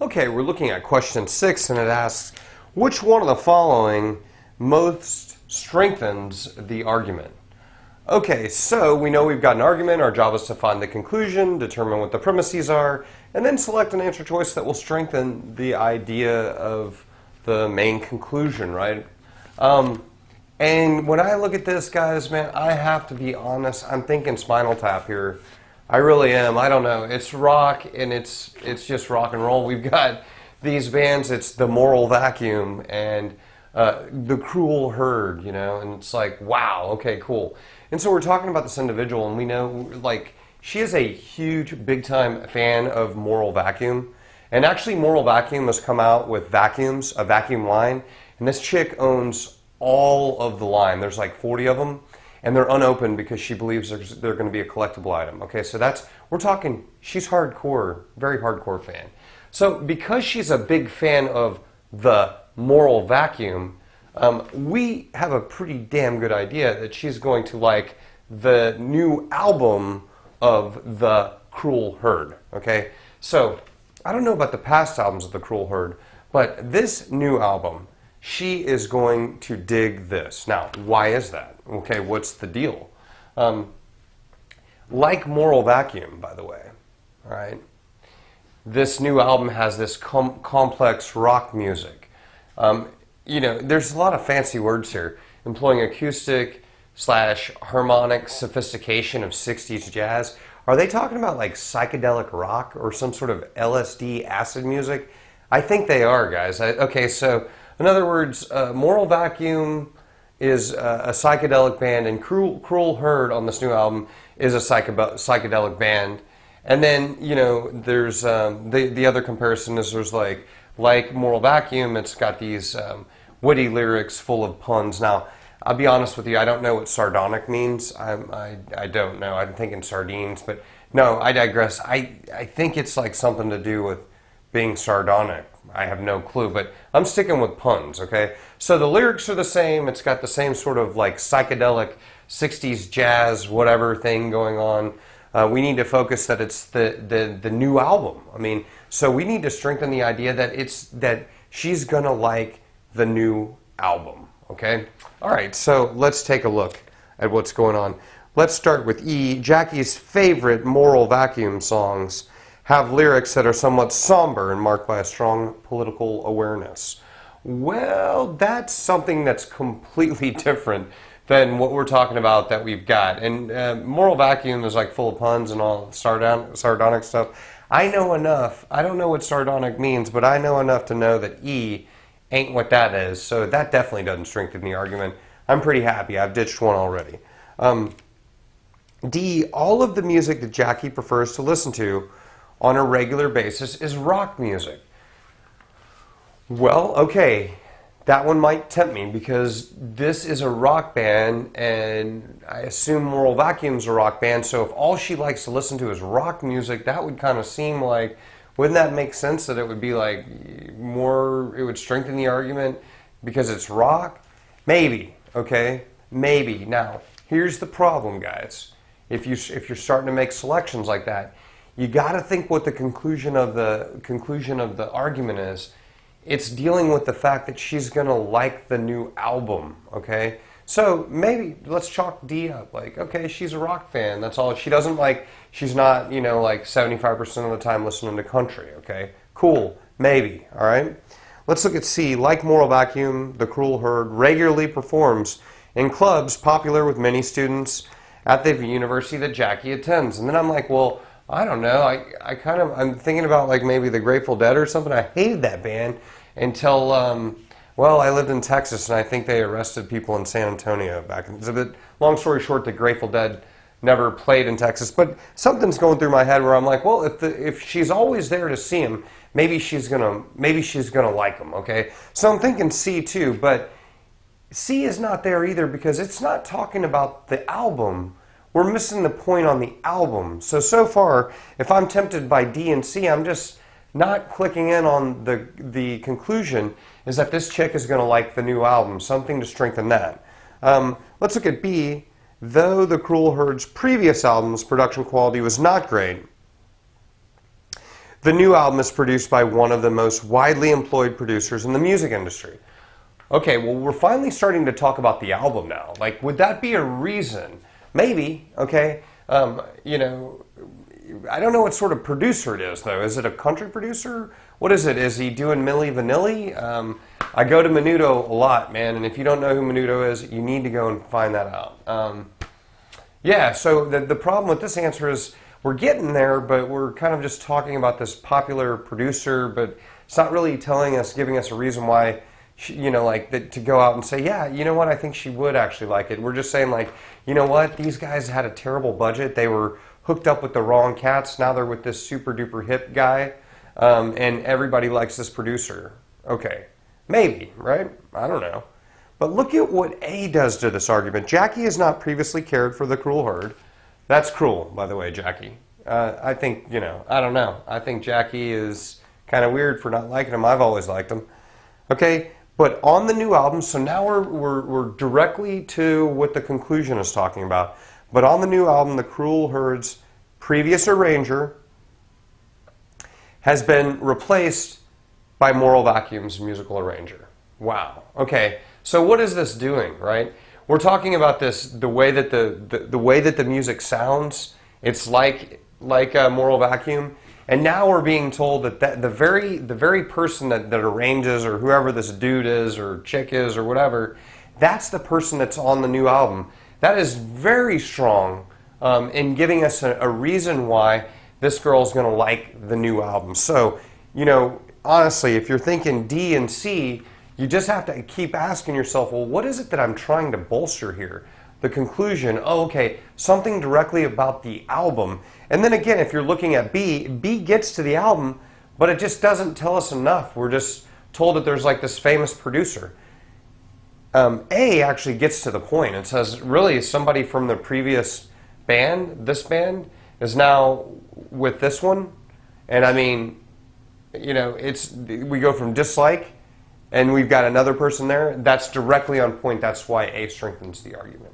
Okay, we're looking at question 6, and it asks, which one of the following most strengthens the argument? Okay, so we know we've got an argument. Our job is to find the conclusion, determine what the premises are, and then select an answer choice that will strengthen the idea of the main conclusion, right? And when I look at this, guys, man, I have to be honest. I'm thinking Spinal Tap here. I really am. I don't know. It's rock, and it's just rock and roll. We've got these bands. It's the Moral Vacuum and the Cruel Herd, you know, and it's like, wow, okay, cool. And so we're talking about this individual, and we know, like, she is a huge, big-time fan of Moral Vacuum. And actually, Moral Vacuum has come out with vacuums, a vacuum line, and this chick owns all of the line. There's like 40 of them. And they're unopened because she believes they're going to be a collectible item. Okay, so we're talking, she's hardcore, very hardcore fan. So because she's a big fan of the Moral Vacuum, we have a pretty damn good idea that she's going to like the new album of the Cruel Herd. Okay, so I don't know about the past albums of the Cruel Herd, but this new album, she is going to dig this. Now, why is that? Okay, what's the deal? Like Moral Vacuum, by the way, all right? This new album has this complex rock music. You know, there's a lot of fancy words here, employing acoustic / harmonic sophistication of 60s jazz. Are they talking about like psychedelic rock or some sort of LSD acid music? I think they are, guys. Okay, so in other words, Moral Vacuum is a psychedelic band, and Cruel Herd on this new album is a psychedelic band. And then, you know, there's the other comparison is there's like Moral Vacuum, it's got these witty lyrics full of puns. Now, I'll be honest with you, I don't know what sardonic means. I don't know. I'm thinking sardines, but no, I digress. I think it's like something to do with being sardonic. I have no clue, but I'm sticking with puns, okay? So the lyrics are the same. It's got the same sort of like psychedelic 60s jazz whatever thing going on. We need to focus that it's the new album. I mean, so we need to strengthen the idea that she's gonna like the new album, okay? All right, so let's take a look at what's going on. Let's start with E. Jackie's favorite Moral Vacuum songs have lyrics that are somewhat somber and marked by a strong political awareness. Well, that's something that's completely different than what we're talking about that we've got. And Moral Vacuum is like full of puns and all sardonic stuff. I know enough. I don't know what sardonic means, but I know enough to know that E ain't what that is. So that definitely doesn't strengthen the argument. I'm pretty happy. I've ditched one already. D, all of the music that Jackie prefers to listen to on a regular basis is rock music. Well, okay, that one might tempt me because this is a rock band, and I assume Moral Vacuum's a rock band, so if all she likes to listen to is rock music, that would kind of seem like, wouldn't that make sense that it would be like more, it would strengthen the argument because it's rock? Maybe, okay, maybe. Now, here's the problem, guys. If you're starting to make selections like that, you got to think what the conclusion of the argument is. It's dealing with the fact that she's going to like the new album, okay? So maybe let's chalk D up. Like, okay, she's a rock fan. That's all. She doesn't like, she's not, you know, like 75% of the time listening to country, okay? Cool. Maybe, all right? Let's look at C. Like Moral Vacuum, the Cruel Herd regularly performs in clubs popular with many students at the university that Jackie attends. And then I'm like, well, I don't know. I'm thinking about like maybe the Grateful Dead or something. I hated that band until, well, I lived in Texas, and I think they arrested people in San Antonio back in, but long story short, the Grateful Dead never played in Texas. But something's going through my head where I'm like, well, if she's always there to see him, maybe she's gonna like him, okay? So I'm thinking C too, but C is not there either because it's not talking about the album. We're missing the point on the album. So far, if I'm tempted by D and C, I'm just not clicking in on the conclusion is that this chick is going to like the new album, something to strengthen that. Let's look at B. Though the Cruel Herd's previous album's production quality was not great, the new album is produced by one of the most widely employed producers in the music industry. Okay, well, we're finally starting to talk about the album now. Like, would that be a reason? Maybe, okay? You know, I don't know what sort of producer it is, though. Is it a country producer? What is it? Is he doing Milli Vanilli? I go to Menudo a lot, man, and if you don't know who Menudo is, you need to go and find that out. Yeah, so the problem with this answer is we're getting there, but we're kind of just talking about this popular producer, but it's not really giving us a reason why, you know, like to go out and say, yeah, you know what, I think she would actually like it. We're just saying, like, you know what, these guys had a terrible budget. They were hooked up with the wrong cats. Now they're with this super duper hip guy, and everybody likes this producer. Okay, maybe, right? I don't know. But look at what A does to this argument. Jackie has not previously cared for the cruel herd. That's cruel, by the way, Jackie. I think, you know, I don't know. I think Jackie is kind of weird for not liking him. I've always liked him. Okay, but on the new album, so now we're directly to what the conclusion is talking about. But on the new album, the cruel herd's previous arranger has been replaced by Moral Vacuum's musical arranger. Wow. Okay. So what is this doing, right? We're talking about this, the way that the way that the music sounds. It's like a Moral Vacuum, and now we're being told that the very person that arranges, or whoever this dude is or chick is or whatever, that's the person that's on the new album. That is very strong in giving us a reason why this girl's going to like the new album. So, you know, honestly, if you're thinking D and C, you just have to keep asking yourself, well, what is it that I'm trying to bolster here? The conclusion, oh, okay, something directly about the album. And then again, if you're looking at B, B gets to the album, but it just doesn't tell us enough. We're just told that there's like this famous producer. A actually gets to the point. It says, really, somebody from the previous band, this band, is now with this one. And I mean, you know, we go from dislike, and we've got another person there. That's directly on point. That's why A strengthens the argument.